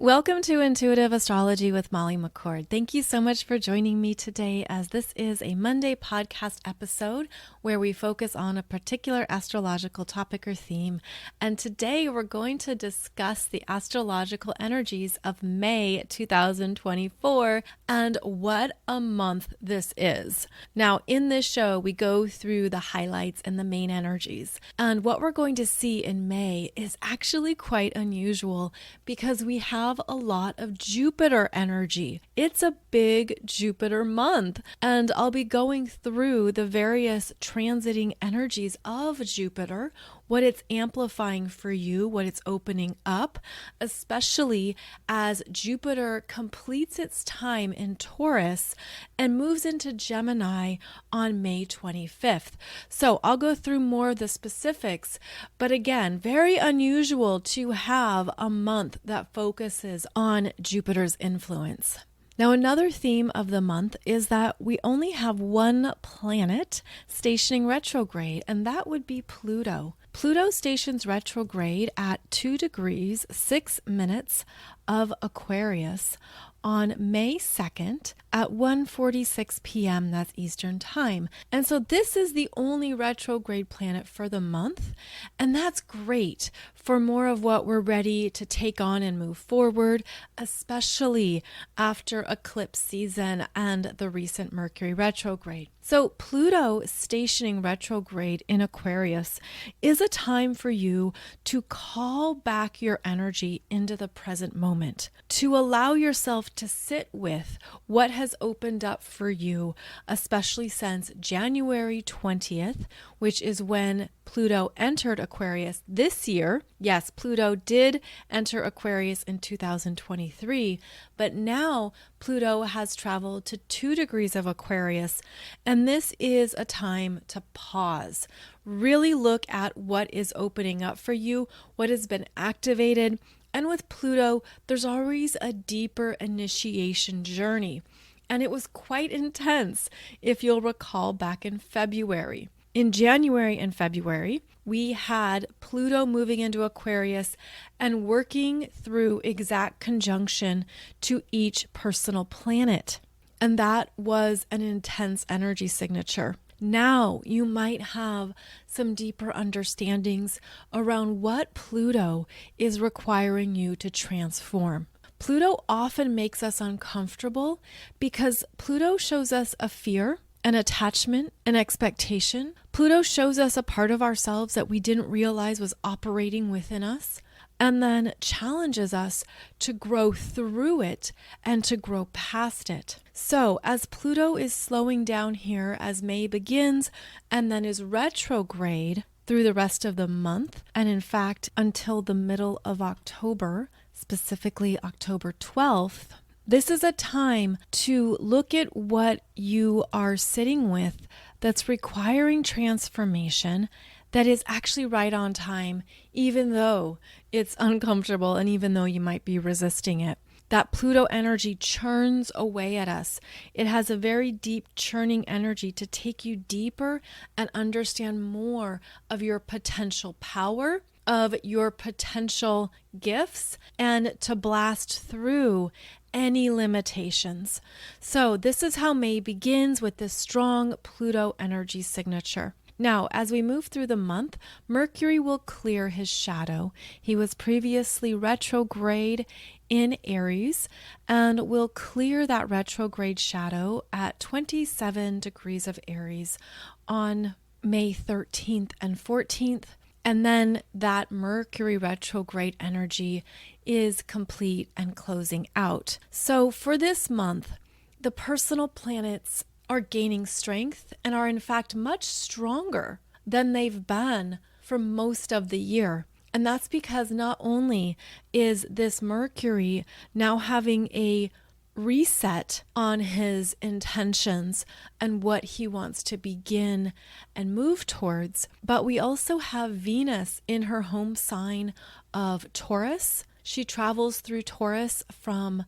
Welcome to Intuitive Astrology with Molly McCord. Thank you so much for joining me today, as this is a Monday podcast episode where we focus on a particular astrological topic or theme. And today we're going to discuss the astrological energies of May 2024 and what a month this is. Now, in this show, we go through the highlights and the main energies. And what we're going to see in May is actually quite unusual because we have a lot of Jupiter energy. It's a big Jupiter month, and I'll be going through the various transiting energies of Jupiter, what it's amplifying for you, what it's opening up, especially as Jupiter completes its time in Taurus and moves into Gemini on May 25th. So I'll go through more of the specifics, but again, very unusual to have a month that focuses on Jupiter's influence. Now, another theme of the month is that we only have one planet stationing retrograde, and that would be Pluto. Pluto stations retrograde at 2 degrees 6 minutes of Aquarius on May 2nd at 1:46 p.m. That's Eastern Time. And so this is the only retrograde planet for the month, and that's great for more of what we're ready to take on and move forward, especially after eclipse season and the recent Mercury retrograde. So Pluto stationing retrograde in Aquarius is a time for you to call back your energy into the present moment, to allow yourself to sit with what has opened up for you, especially since January 20th, which is when Pluto entered Aquarius this year. Yes, Pluto did enter Aquarius in 2023, but now Pluto has traveled to 2 degrees of Aquarius, and this is a time to pause. Really look at what is opening up for you, what has been activated, and with Pluto, there's always a deeper initiation journey, and it was quite intense if you'll recall back in February. In January and February, we had Pluto moving into Aquarius and working through exact conjunction to each personal planet. And that was an intense energy signature. Now you might have some deeper understandings around what Pluto is requiring you to transform. Pluto often makes us uncomfortable because Pluto shows us a fear, an attachment, an expectation. Pluto shows us a part of ourselves that we didn't realize was operating within us, and then challenges us to grow through it and to grow past it. So as Pluto is slowing down here as May begins and then is retrograde through the rest of the month, and in fact until the middle of October, specifically October 12th, this is a time to look at what you are sitting with that's requiring transformation, that is actually right on time, even though it's uncomfortable and even though you might be resisting it. That Pluto energy churns away at us. It has a very deep churning energy to take you deeper and understand more of your potential power, of your potential gifts, and to blast through any limitations. So this is how May begins, with this strong Pluto energy signature. Now, as we move through the month, Mercury will clear his shadow. He was previously retrograde in Aries and will clear that retrograde shadow at 27 degrees of Aries on May 13th and 14th. And then that Mercury retrograde energy is complete and closing out. So for this month, the personal planets are gaining strength and are in fact much stronger than they've been for most of the year. And that's because not only is this Mercury now having a reset on his intentions and what he wants to begin and move towards, but we also have Venus in her home sign of Taurus. She travels through Taurus from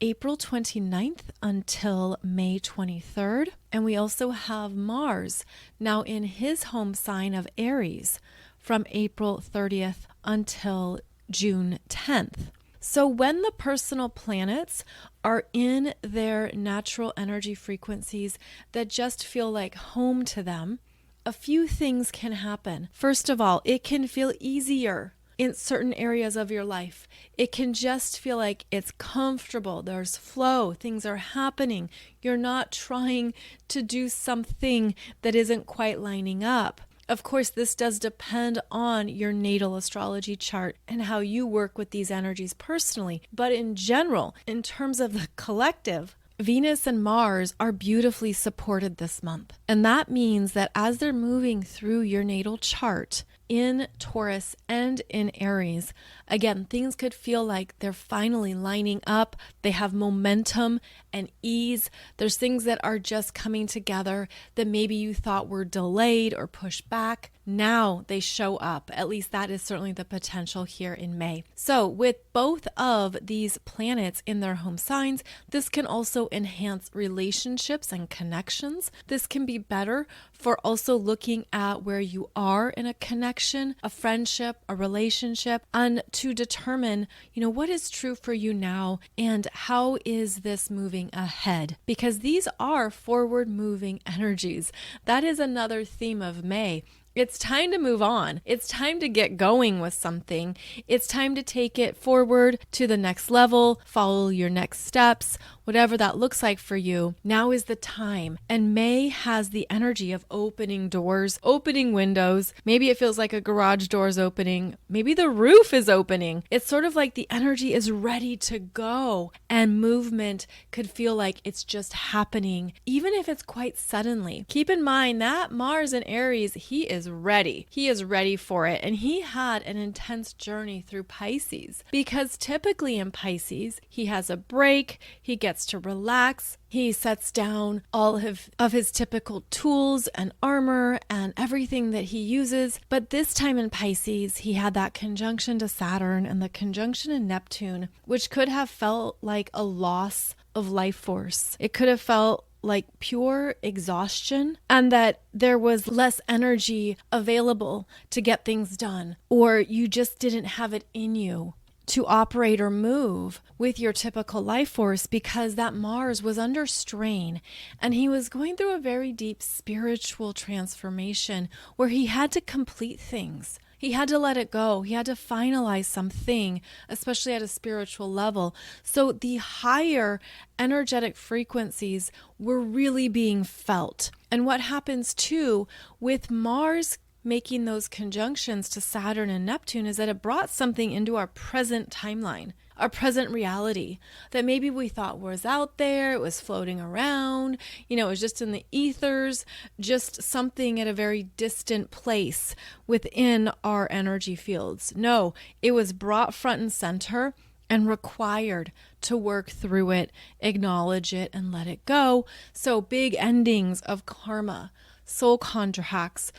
April 29th until May 23rd. And we also have Mars now in his home sign of Aries from April 30th until June 10th. So when the personal planets are in their natural energy frequencies that just feel like home to them, a few things can happen. First of all, it can feel easier in certain areas of your life. It can just feel like it's comfortable. There's flow. Things are happening. You're not trying to do something that isn't quite lining up. Of course, this does depend on your natal astrology chart and how you work with these energies personally. But in general, in terms of the collective, Venus and Mars are beautifully supported this month. And that means that as they're moving through your natal chart in Taurus and in Aries, again, things could feel like they're finally lining up. They have momentum and ease. There's things that are just coming together that maybe you thought were delayed or pushed back. Now they show up. At least that is certainly the potential here in May. So with both of these planets in their home signs, this can also enhance relationships and connections. This can be better for also looking at where you are in a connection, a friendship, a relationship, and to determine, what is true for you now and how is this moving ahead? Because these are forward moving energies. That is another theme of May. It's time to move on. It's time to get going with something. It's time to take it forward to the next level, follow your next steps, whatever that looks like for you. Now is the time. And May has the energy of opening doors, opening windows. Maybe it feels like a garage door is opening. Maybe the roof is opening. It's sort of like the energy is ready to go, and movement could feel like it's just happening, even if it's quite suddenly. Keep in mind that Mars in Aries, he is ready. He is ready for it. And he had an intense journey through Pisces, because typically in Pisces, he has a break. He gets to relax. He sets down all of his typical tools and armor and everything that he uses. But this time in Pisces, he had that conjunction to Saturn and the conjunction in Neptune, which could have felt like a loss of life force. It could have felt like pure exhaustion, and that there was less energy available to get things done, or you just didn't have it in you to operate or move with your typical life force, because that Mars was under strain and he was going through a very deep spiritual transformation where he had to complete things. He had to let it go. He had to finalize something, especially at a spiritual level. So the higher energetic frequencies were really being felt. And what happens too with Mars making those conjunctions to Saturn and Neptune is that it brought something into our present timeline, our present reality that maybe we thought was out there, it was floating around, it was just in the ethers, just something at a very distant place within our energy fields. No, it was brought front and center and required to work through it, acknowledge it, and let it go. So big endings of karma, soul contracts,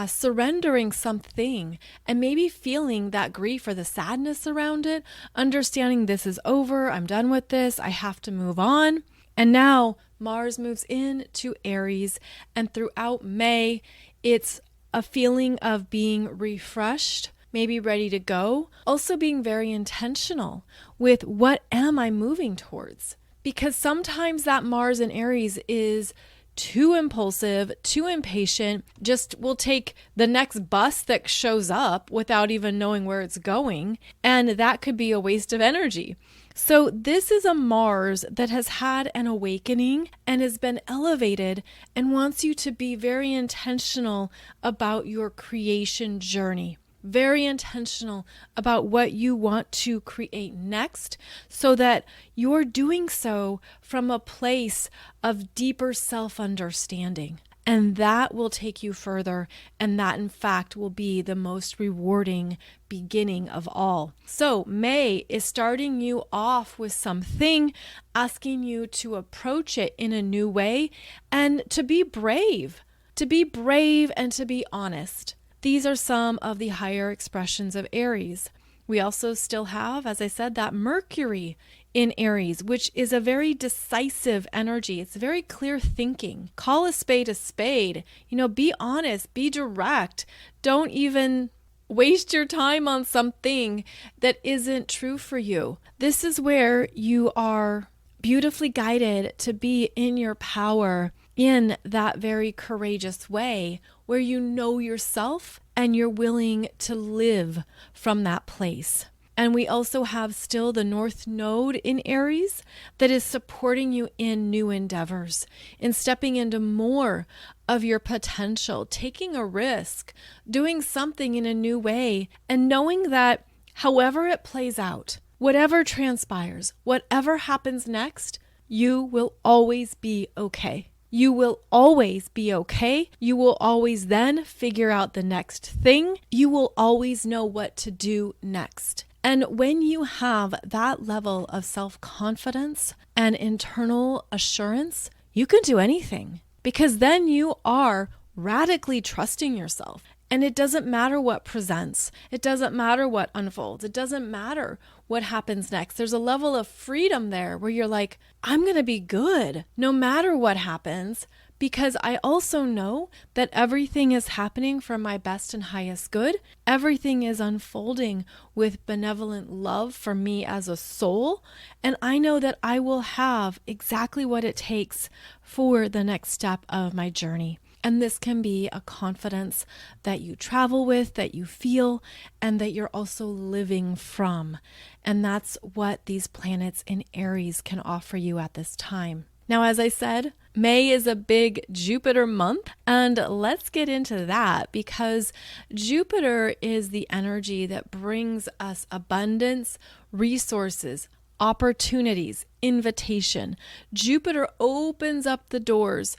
surrendering something, and maybe feeling that grief or the sadness around it, understanding this is over, I'm done with this, I have to move on. And now Mars moves into Aries, and throughout May, it's a feeling of being refreshed, maybe ready to go, also being very intentional with what am I moving towards? Because sometimes that Mars in Aries is too impulsive, too impatient, just will take the next bus that shows up without even knowing where it's going. And that could be a waste of energy. So this is a Mars that has had an awakening and has been elevated and wants you to be very intentional about your creation journey. Very intentional about what you want to create next, so that you're doing so from a place of deeper self-understanding. And that will take you further, and that in fact will be the most rewarding beginning of all. So May is starting you off with something, asking you to approach it in a new way and to be brave and to be honest. These are some of the higher expressions of Aries. We also still have, as I said, that Mercury in Aries, which is a very decisive energy. It's very clear thinking. Call a spade a spade. Be honest, be direct. Don't even waste your time on something that isn't true for you. This is where you are beautifully guided to be in your power in that very courageous way where you know yourself and you're willing to live from that place. And we also have still the North Node in Aries that is supporting you in new endeavors, in stepping into more of your potential, taking a risk, doing something in a new way, and knowing that however it plays out, whatever transpires, whatever happens next, you will always be okay. You will always be okay. You will always then figure out the next thing. You will always know what to do next. And when you have that level of self-confidence and internal assurance, you can do anything because then you are radically trusting yourself. And it doesn't matter what presents. It doesn't matter what unfolds. It doesn't matter what happens next. There's a level of freedom there where you're like, I'm going to be good no matter what happens, because I also know that everything is happening for my best and highest good. Everything is unfolding with benevolent love for me as a soul. And I know that I will have exactly what it takes for the next step of my journey. And this can be a confidence that you travel with, that you feel, and that you're also living from. And that's what these planets in Aries can offer you at this time. Now, as I said, May is a big Jupiter month, and let's get into that because Jupiter is the energy that brings us abundance, resources, opportunities, invitation. Jupiter opens up the doors.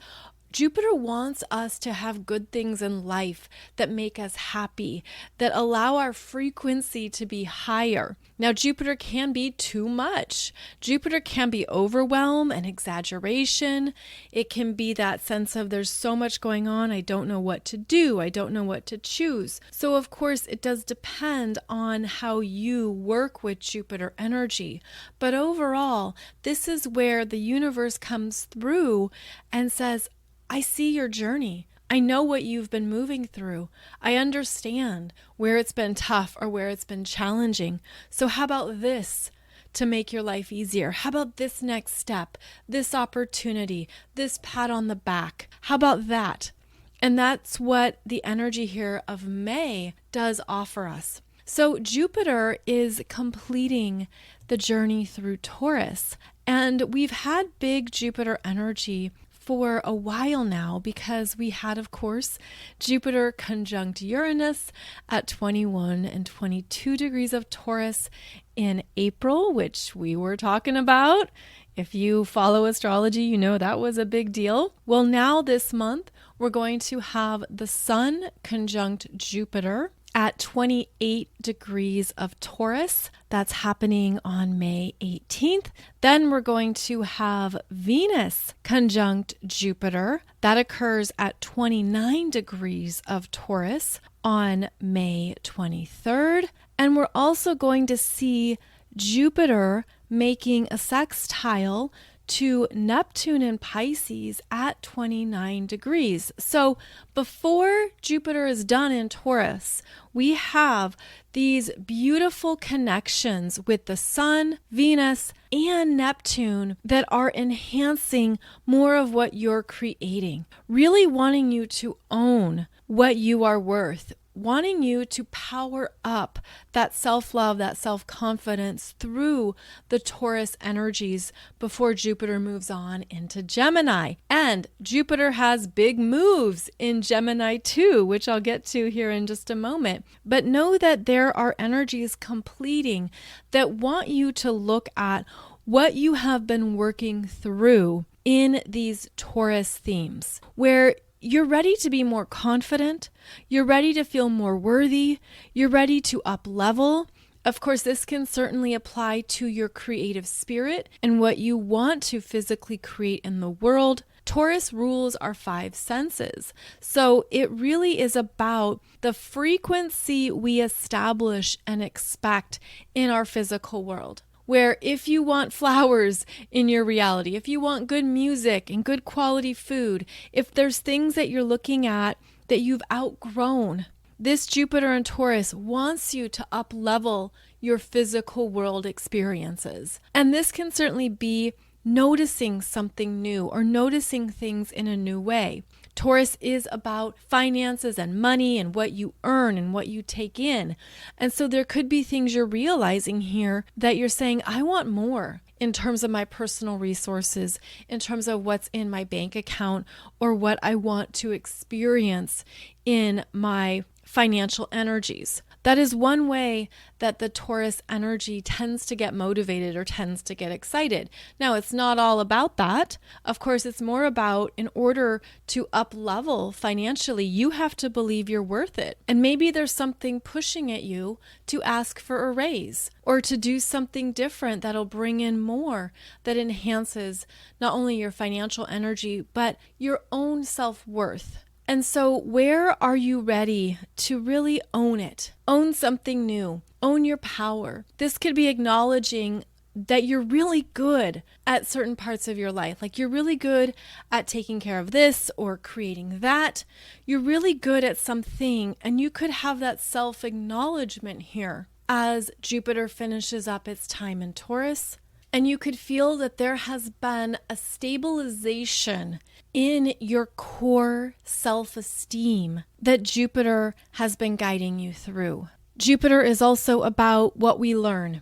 Jupiter wants us to have good things in life that make us happy, that allow our frequency to be higher. Now, Jupiter can be too much. Jupiter can be overwhelm and exaggeration. It can be that sense of there's so much going on, I don't know what to do, I don't know what to choose. So, of course, it does depend on how you work with Jupiter energy. But overall, this is where the universe comes through and says, I see your journey. I know what you've been moving through. I understand where it's been tough or where it's been challenging. So how about this to make your life easier? How about this next step, this opportunity, this pat on the back? How about that? And that's what the energy here of May does offer us. So Jupiter is completing the journey through Taurus. And we've had big Jupiter energy for a while now because we had, of course, Jupiter conjunct Uranus at 21 and 22 degrees of Taurus in April, which we were talking about. If you follow astrology, you know that was a big deal. Well, now this month, we're going to have the Sun conjunct Jupiter at 28 degrees of Taurus. That's happening on May 18th. Then we're going to have Venus conjunct Jupiter. That occurs at 29 degrees of Taurus on May 23rd. And we're also going to see Jupiter making a sextile to Neptune in Pisces at 29 degrees. So before Jupiter is done in Taurus, we have these beautiful connections with the Sun, Venus, and Neptune that are enhancing more of what you're creating, really wanting you to own what you are worth, wanting you to power up that self-love, that self-confidence through the Taurus energies before Jupiter moves on into Gemini. And Jupiter has big moves in Gemini too, which I'll get to here in just a moment. But know that there are energies completing that want you to look at what you have been working through in these Taurus themes, where you're ready to be more confident, you're ready to feel more worthy, you're ready to up level. Of course, this can certainly apply to your creative spirit and what you want to physically create in the world. Taurus rules our five senses. So it really is about the frequency we establish and expect in our physical world. Where if you want flowers in your reality, if you want good music and good quality food, if there's things that you're looking at that you've outgrown, this Jupiter in Taurus wants you to up level your physical world experiences. And this can certainly be noticing something new or noticing things in a new way. Taurus is about finances and money and what you earn and what you take in. And so there could be things you're realizing here that you're saying, I want more in terms of my personal resources, in terms of what's in my bank account, or what I want to experience in my financial energies. That is one way that the Taurus energy tends to get motivated or tends to get excited. Now, it's not all about that. Of course, it's more about, in order to up level financially, you have to believe you're worth it. And maybe there's something pushing at you to ask for a raise or to do something different that'll bring in more, that enhances not only your financial energy, but your own self-worth. And so where are you ready to really own it? Own something new. Own your power. This could be acknowledging that you're really good at certain parts of your life. Like you're really good at taking care of this or creating that. You're really good at something, and you could have that self-acknowledgement here as Jupiter finishes up its time in Taurus. And you could feel that there has been a stabilization in your core self-esteem that Jupiter has been guiding you through. Jupiter is also about what we learn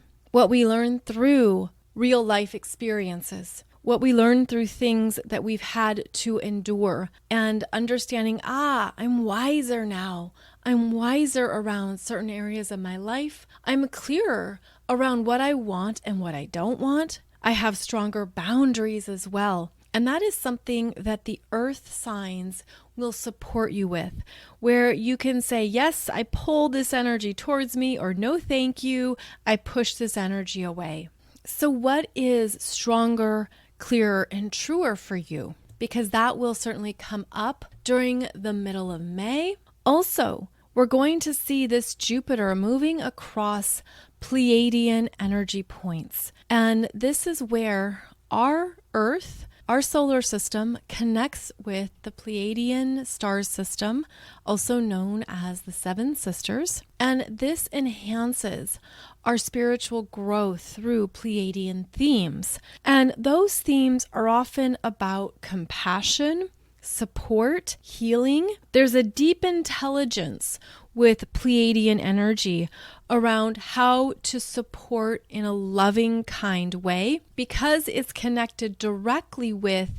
through real life experiences, what we learn through things that we've had to endure, and understanding, I'm wiser now. I'm wiser around certain areas of my life. I'm clearer around what I want and what I don't want. I have stronger boundaries as well. And that is something that the earth signs will support you with, where you can say, yes, I pull this energy towards me, or no, thank you, I push this energy away. So what is stronger, clearer, and truer for you? Because that will certainly come up during the middle of May. Also, we're going to see this Jupiter moving across Pleiadian energy points. And this is where our Earth, our solar system, connects with the Pleiadian star system, also known as the Seven Sisters. And this enhances our spiritual growth through Pleiadian themes. And those themes are often about compassion, support, healing. There's a deep intelligence with Pleiadian energy around how to support in a loving, kind way, because it's connected directly with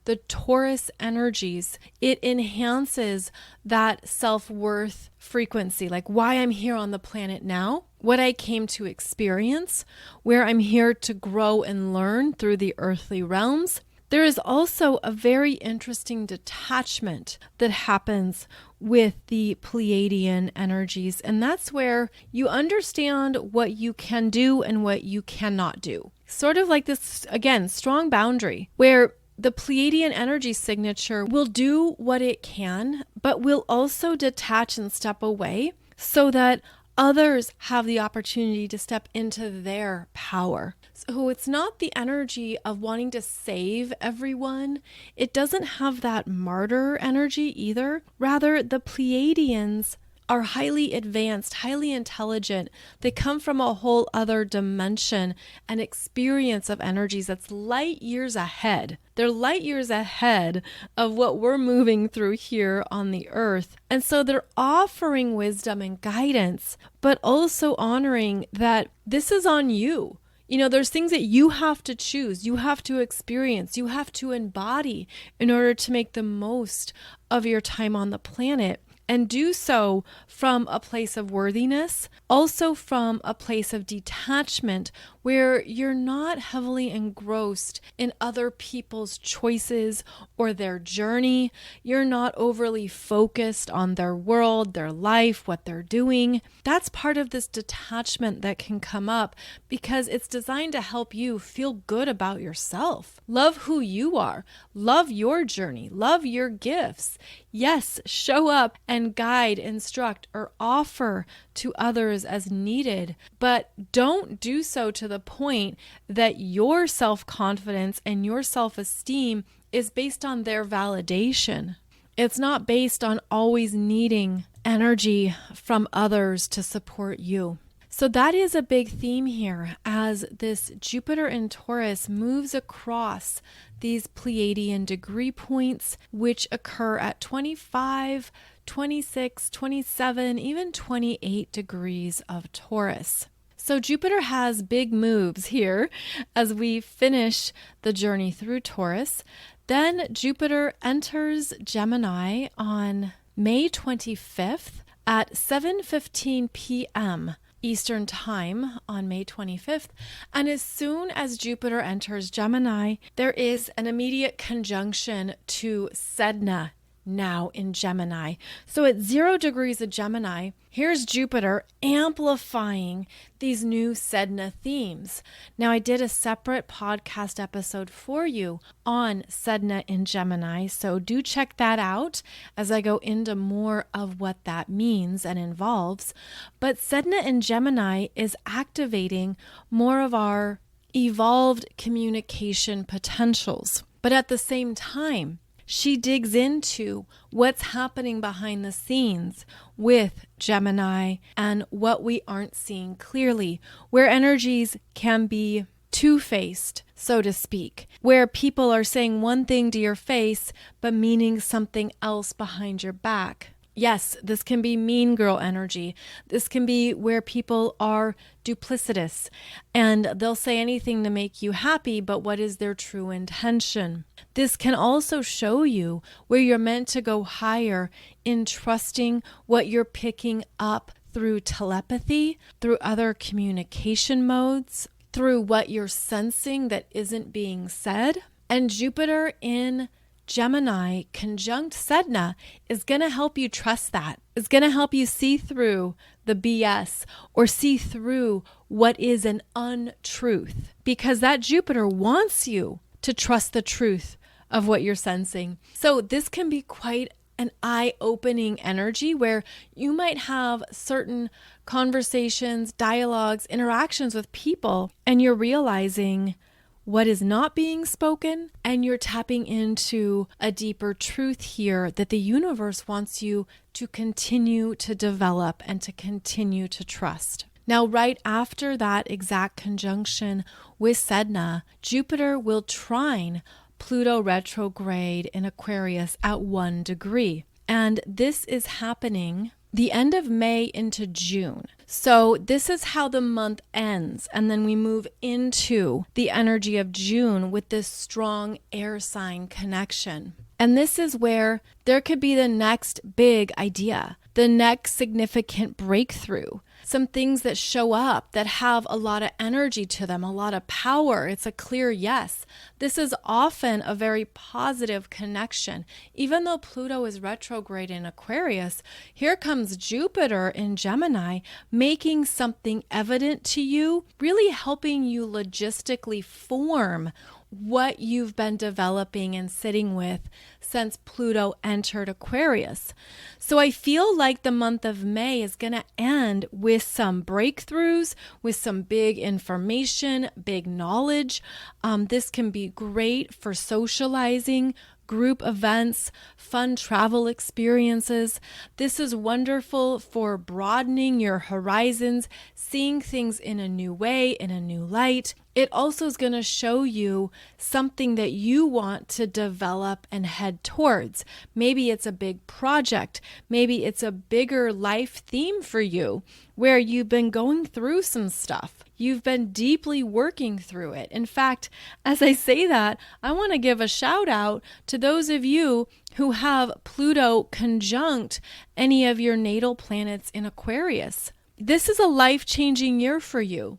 the Taurus energies. It enhances that self-worth frequency, like why I'm here on the planet now, what I came to experience, where I'm here to grow and learn through the earthly realms. There is also a very interesting detachment that happens with the Pleiadian energies, and that's where you understand what you can do and what you cannot do. Sort of like this, again, strong boundary, where the Pleiadian energy signature will do what it can, but will also detach and step away so that others have the opportunity to step into their power. So it's not the energy of wanting to save everyone. It doesn't have that martyr energy either. Rather, the Pleiadians are highly advanced, highly intelligent. They come from a whole other dimension and experience of energies that's light years ahead. They're light years ahead of what we're moving through here on the earth. And so they're offering wisdom and guidance, but also honoring that this is on you. You know, there's things that you have to choose, you have to experience, you have to embody in order to make the most of your time on the planet. And do so from a place of worthiness, also from a place of detachment where you're not heavily engrossed in other people's choices or their journey. You're not overly focused on their world, their life, what they're doing. That's part of this detachment that can come up because it's designed to help you feel good about yourself. Love who you are. Love your journey. Love your gifts. Yes, show up and guide, instruct, or offer to others as needed, but don't do so to the point that your self-confidence and your self-esteem is based on their validation. It's not based on always needing energy from others to support you. So that is a big theme here as this Jupiter in Taurus moves across these Pleiadian degree points, which occur at 25, 26, 27, even 28 degrees of Taurus. So Jupiter has big moves here as we finish the journey through Taurus. Then Jupiter enters Gemini on May 25th at 7:15 p.m. Eastern Time on May 25th. And as soon as Jupiter enters Gemini, there is an immediate conjunction to Sedna now in Gemini. So at 0 degrees of Gemini, here's Jupiter amplifying these new Sedna themes. Now, I did a separate podcast episode for you on Sedna in Gemini, so do check that out as I go into more of what that means and involves. But Sedna in Gemini is activating more of our evolved communication potentials. But at the same time, she digs into what's happening behind the scenes with Gemini and what we aren't seeing clearly, where energies can be two-faced, so to speak, where people are saying one thing to your face, but meaning something else behind your back. Yes, this can be mean girl energy. This can be where people are duplicitous and they'll say anything to make you happy, but what is their true intention? This can also show you where you're meant to go higher in trusting what you're picking up through telepathy, through other communication modes, through what you're sensing that isn't being said. And Jupiter in Gemini conjunct Sedna is going to help you trust that. It's going to help you see through the BS or see through what is an untruth, because that Jupiter wants you to trust the truth of what you're sensing. So this can be quite an eye-opening energy where you might have certain conversations, dialogues, interactions with people, and you're realizing what is not being spoken, and you're tapping into a deeper truth here that the universe wants you to continue to develop and to continue to trust. Now, right after that exact conjunction with Sedna, Jupiter will trine Pluto retrograde in Aquarius at 1 degree. And this is happening the end of May into June. So this is how the month ends. And then we move into the energy of June with this strong air sign connection. And this is where there could be the next big idea, the next significant breakthrough, some things that show up that have a lot of energy to them, a lot of power. It's a clear yes. This is often a very positive connection. Even though Pluto is retrograde in Aquarius, here comes Jupiter in Gemini, making something evident to you, really helping you logistically form what you've been developing and sitting with since Pluto entered Aquarius. So I feel like the month of May is going to end with some breakthroughs, with some big information, big knowledge. This can be great for socializing, group events, fun travel experiences. This is wonderful for broadening your horizons, seeing things in a new way, in a new light. It also is going to show you something that you want to develop and head towards. Maybe it's a big project. Maybe it's a bigger life theme for you where you've been going through some stuff. You've been deeply working through it. In fact, as I say that, I want to give a shout out to those of you who have Pluto conjunct any of your natal planets in Aquarius. This is a life-changing year for you.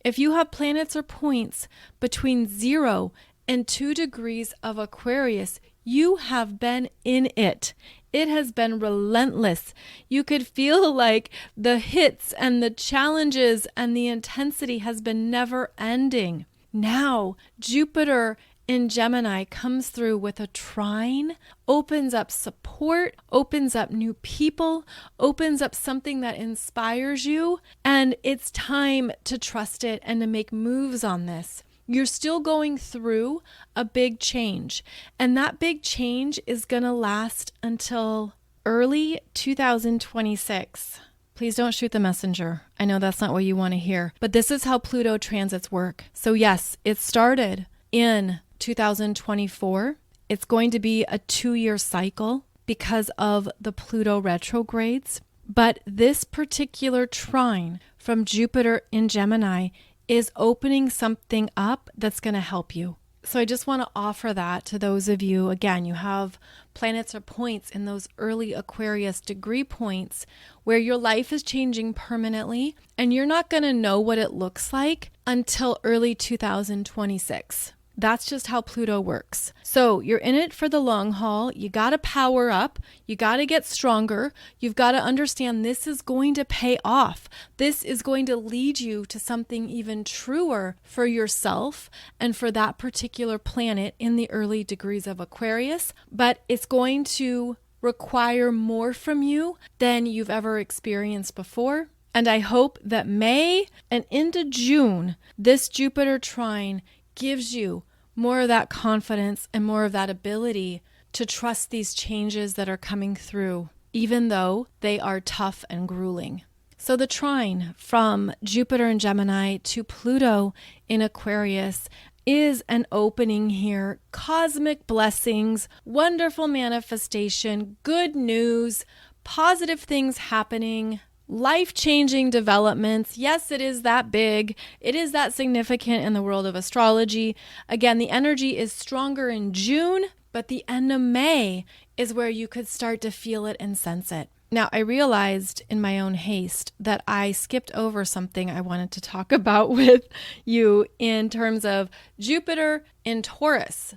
If you have planets or points between 0 and 2 degrees of Aquarius, you have been in it. It has been relentless. You could feel like the hits and the challenges and the intensity has been never ending. Now, Jupiter in Gemini comes through with a trine, opens up support, opens up new people, opens up something that inspires you, and it's time to trust it and to make moves on this. You're still going through a big change, and that big change is going to last until early 2026. Please don't shoot the messenger. I know that's not what you want to hear, but this is how Pluto transits work. So yes, it started in 2024. It's going to be a 2-year cycle because of the Pluto retrogrades. But this particular trine from Jupiter in Gemini is opening something up that's going to help you. So I just want to offer that to those of you. Again, you have planets or points in those early Aquarius degree points where your life is changing permanently, and you're not going to know what it looks like until early 2026. That's just how Pluto works. So you're in it for the long haul. You got to power up. You got to get stronger. You've got to understand this is going to pay off. This is going to lead you to something even truer for yourself and for that particular planet in the early degrees of Aquarius. But it's going to require more from you than you've ever experienced before. And I hope that May and into June, this Jupiter trine gives you more of that confidence and more of that ability to trust these changes that are coming through, even though they are tough and grueling. So the trine from Jupiter in Gemini to Pluto in Aquarius is an opening here. Cosmic blessings, wonderful manifestation, good news, positive things happening, life-changing developments. Yes, it is that big. It is that significant in the world of astrology. Again, the energy is stronger in June, but the end of May is where you could start to feel it and sense it. Now, I realized in my own haste that I skipped over something I wanted to talk about with you in terms of Jupiter in Taurus,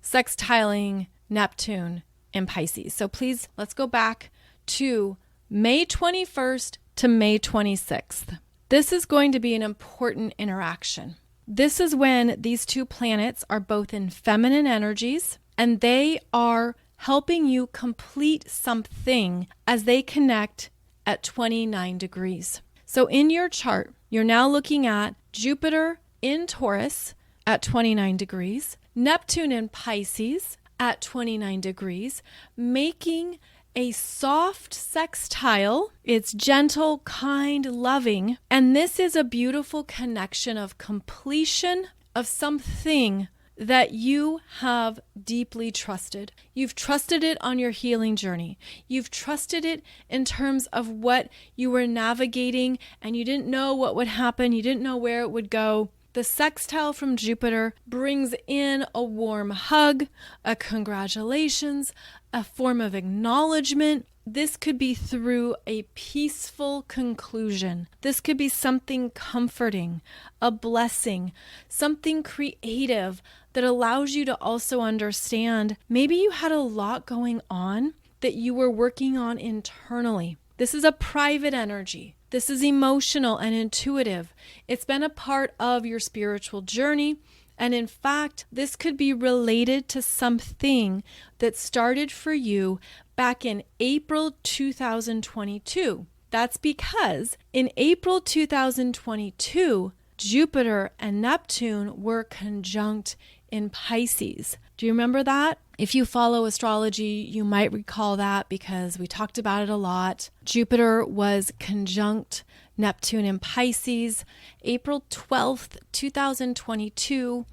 sextiling Neptune in Pisces. So please, let's go back to May 21st to May 26th. This is going to be an important interaction. This is when these two planets are both in feminine energies, and they are helping you complete something as they connect at 29 degrees. So in your chart, you're now looking at Jupiter in Taurus at 29 degrees, Neptune in Pisces at 29 degrees, making a soft sextile. It's gentle, kind, loving. And this is a beautiful connection of completion of something that you have deeply trusted. You've trusted it on your healing journey. You've trusted it in terms of what you were navigating, and you didn't know what would happen. You didn't know where it would go. The sextile from Jupiter brings in a warm hug, a congratulations, a form of acknowledgement. This could be through a peaceful conclusion. This could be something comforting, a blessing, something creative that allows you to also understand maybe you had a lot going on that you were working on internally. This is a private energy. This is emotional and intuitive. It's been a part of your spiritual journey. And in fact, this could be related to something that started for you back in April 2022. That's because in April 2022, Jupiter and Neptune were conjunct in Pisces. Do you remember that? If you follow astrology, you might recall that because we talked about it a lot. Jupiter was conjunct Neptune in Pisces, April 12th, 2022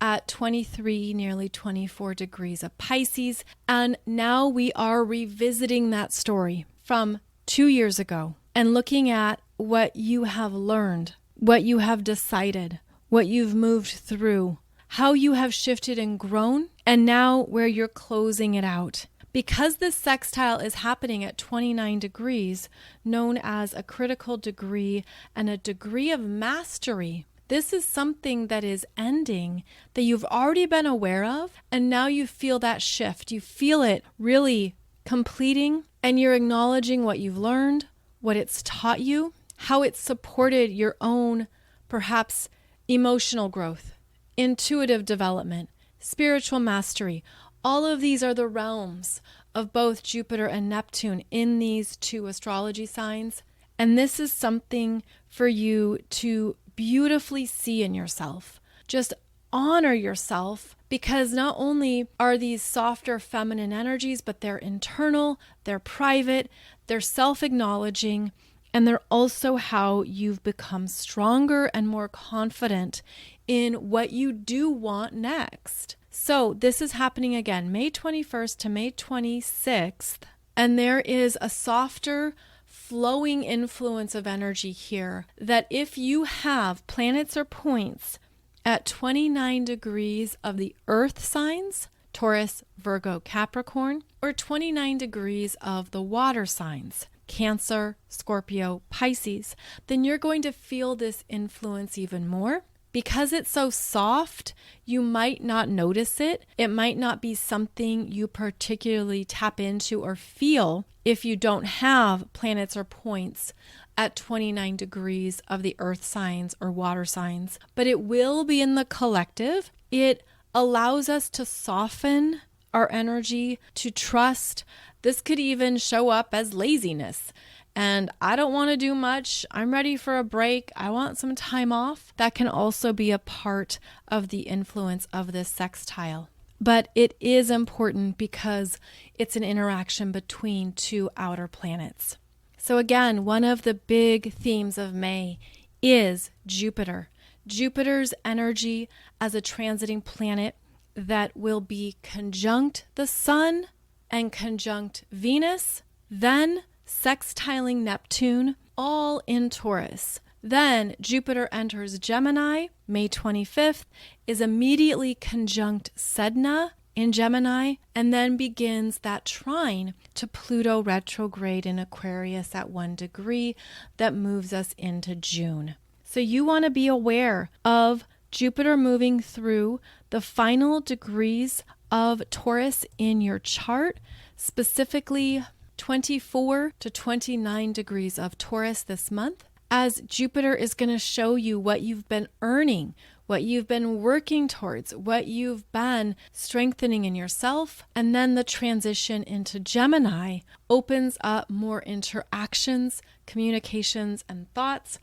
at 23, nearly 24 degrees of Pisces. And now we are revisiting that story from 2 years ago and looking at what you have learned, what you have decided, what you've moved through, how you have shifted and grown, and now where you're closing it out. Because this sextile is happening at 29 degrees, known as a critical degree and a degree of mastery, this is something that is ending that you've already been aware of, and now you feel that shift. You feel it really completing, and you're acknowledging what you've learned, what it's taught you, how it's supported your own, perhaps, emotional growth, intuitive development, spiritual mastery. All of these are the realms of both Jupiter and Neptune in these two astrology signs. And this is something for you to beautifully see in yourself. Just honor yourself, because not only are these softer feminine energies, but they're internal, they're private, they're self-acknowledging, and they're also how you've become stronger and more confident in what you do want next. So this is happening again, May 21st to May 26th, and there is a softer flowing influence of energy here that if you have planets or points at 29 degrees of the earth signs, Taurus, Virgo, Capricorn, or 29 degrees of the water signs, Cancer, Scorpio, Pisces, then you're going to feel this influence even more. Because it's so soft, you might not notice it. It might not be something you particularly tap into or feel if you don't have planets or points at 29 degrees of the earth signs or water signs, but it will be in the collective. It allows us to soften our energy, to trust. This could even show up as laziness. And I don't want to do much. I'm ready for a break. I want some time off. That can also be a part of the influence of this sextile. But it is important because it's an interaction between two outer planets. So again, one of the big themes of May is Jupiter. Jupiter's energy as a transiting planet that will be conjunct the Sun and conjunct Venus, then sextiling Neptune, all in Taurus. Then Jupiter enters Gemini, May 25th, is immediately conjunct Sedna in Gemini, and then begins that trine to Pluto retrograde in Aquarius at 1 degree that moves us into June. So you want to be aware of Jupiter moving through the final degrees of Taurus in your chart, specifically 24 to 29 degrees of Taurus this month, as Jupiter is going to show you what you've been earning, what you've been working towards, what you've been strengthening in yourself. And then the transition into Gemini opens up more interactions, communications, and thoughts,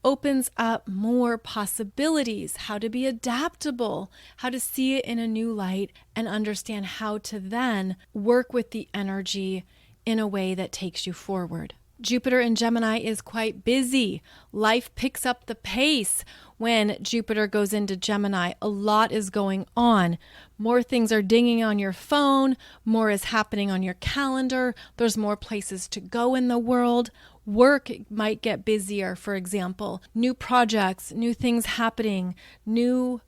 opens up more possibilities, how to be adaptable, how to see it in a new light, and understand how to then work with the energy in a way that takes you forward. Jupiter in Gemini is quite busy. Life picks up the pace when Jupiter goes into Gemini. A lot is going on. More things are dinging on your phone. More is happening on your calendar. There's more places to go in the world. Work might get busier, for example. New projects, new things happening, new,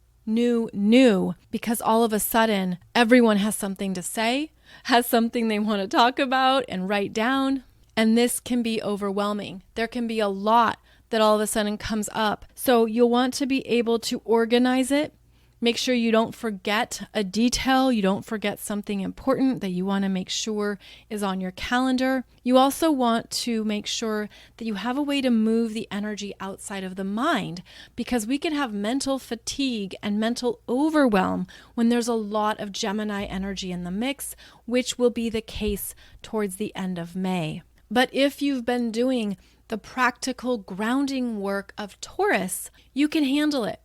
because all of a sudden everyone has something to say, has something they want to talk about and write down. And this can be overwhelming. There can be a lot that all of a sudden comes up. So you'll want to be able to organize it. Make sure you don't forget a detail. You don't forget something important that you want to make sure is on your calendar. You also want to make sure that you have a way to move the energy outside of the mind, because we can have mental fatigue and mental overwhelm when there's a lot of Gemini energy in the mix, which will be the case towards the end of May. But if you've been doing the practical grounding work of Taurus, you can handle it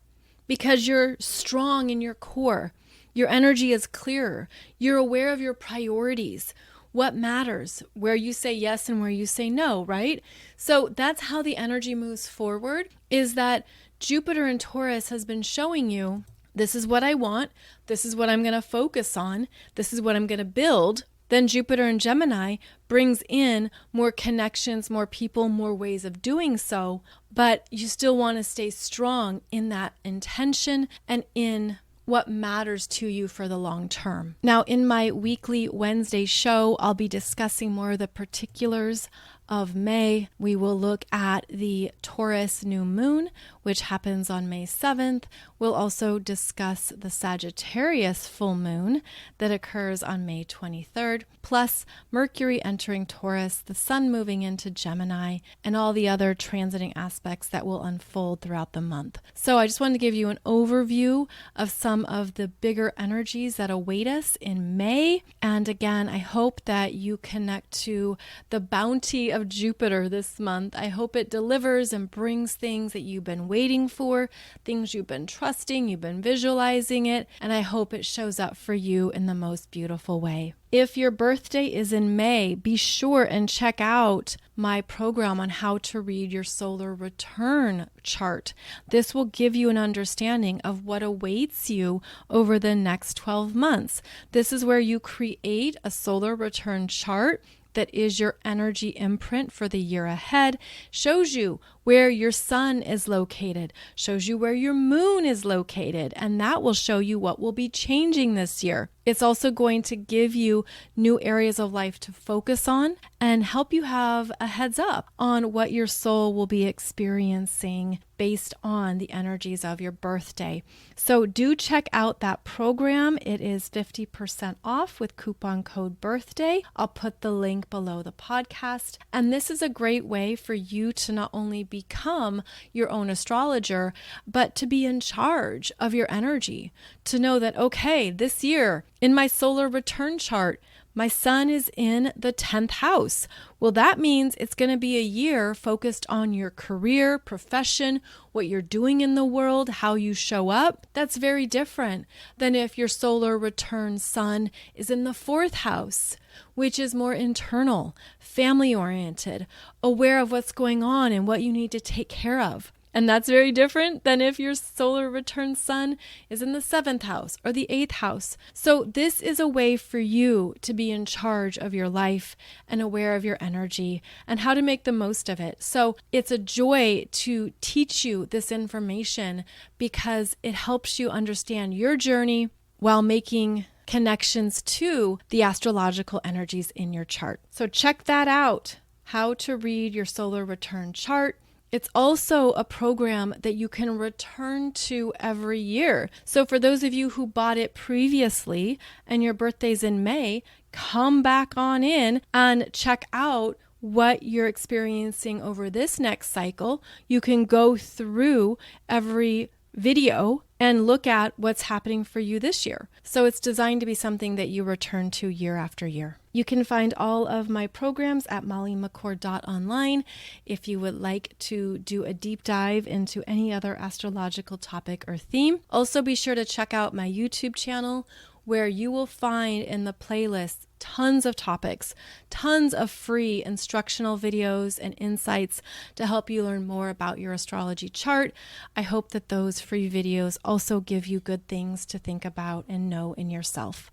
because you're strong in your core. Your energy is clearer. You're aware of your priorities, what matters, where you say yes and where you say no, right? So that's how the energy moves forward, is that Jupiter in Taurus has been showing you, this is what I want, this is what I'm going to focus on, this is what I'm going to build. Then Jupiter in Gemini brings in more connections, more people, more ways of doing so, but you still want to stay strong in that intention and in what matters to you for the long term. Now, in my weekly Wednesday show, I'll be discussing more of the particulars of May. We will look at the Taurus new moon, which happens on May 7th. We'll also discuss the Sagittarius full moon that occurs on May 23rd, plus Mercury entering Taurus, the Sun moving into Gemini, and all the other transiting aspects that will unfold throughout the month. So I just wanted to give you an overview of some of the bigger energies that await us in May. And again, I hope that you connect to the bounty of of Jupiter this month. I hope it delivers and brings things that you've been waiting for, things you've been trusting, you've been visualizing it, and I hope it shows up for you in the most beautiful way. If your birthday is in May, be sure and check out my program on how to read your solar return chart. This will give you an understanding of what awaits you over the next 12 months. This is where you create a solar return chart that is your energy imprint for the year ahead, shows you where your sun is located, shows you where your moon is located, and that will show you what will be changing this year. It's also going to give you new areas of life to focus on and help you have a heads up on what your soul will be experiencing based on the energies of your birthday. So do check out that program. It is 50% off with coupon code BIRTHDAY. I'll put the link below the podcast. And this is a great way for you to not only become your own astrologer, but to be in charge of your energy, to know that, okay, this year in my solar return chart, my sun is in the 10th house. Well, that means it's going to be a year focused on your career, profession, what you're doing in the world, how you show up. That's very different than if your solar return sun is in the 4th house, which is more internal, family oriented, aware of what's going on and what you need to take care of. And that's very different than if your solar return sun is in the 7th house or the 8th house. So this is a way for you to be in charge of your life and aware of your energy and how to make the most of it. So it's a joy to teach you this information because it helps you understand your journey while making connections to the astrological energies in your chart. So check that out, how to read your solar return chart. It's also a program that you can return to every year. So for those of you who bought it previously and your birthday's in May, come back on in and check out what you're experiencing over this next cycle. You can go through every video and look at what's happening for you this year. So it's designed to be something that you return to year after year. You can find all of my programs at mollymccord.online if you would like to do a deep dive into any other astrological topic or theme. Also, be sure to check out my YouTube channel where you will find in the playlist tons of topics, tons of free instructional videos and insights to help you learn more about your astrology chart. I hope that those free videos also give you good things to think about and know in yourself.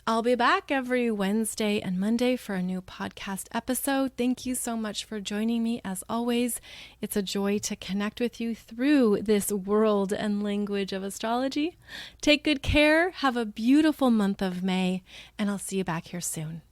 I'll be back every Wednesday and Monday for a new podcast episode. Thank you so much for joining me. As always, it's a joy to connect with you through this world and language of astrology. Take good care. Have a beautiful month of May, and I'll see you back here soon.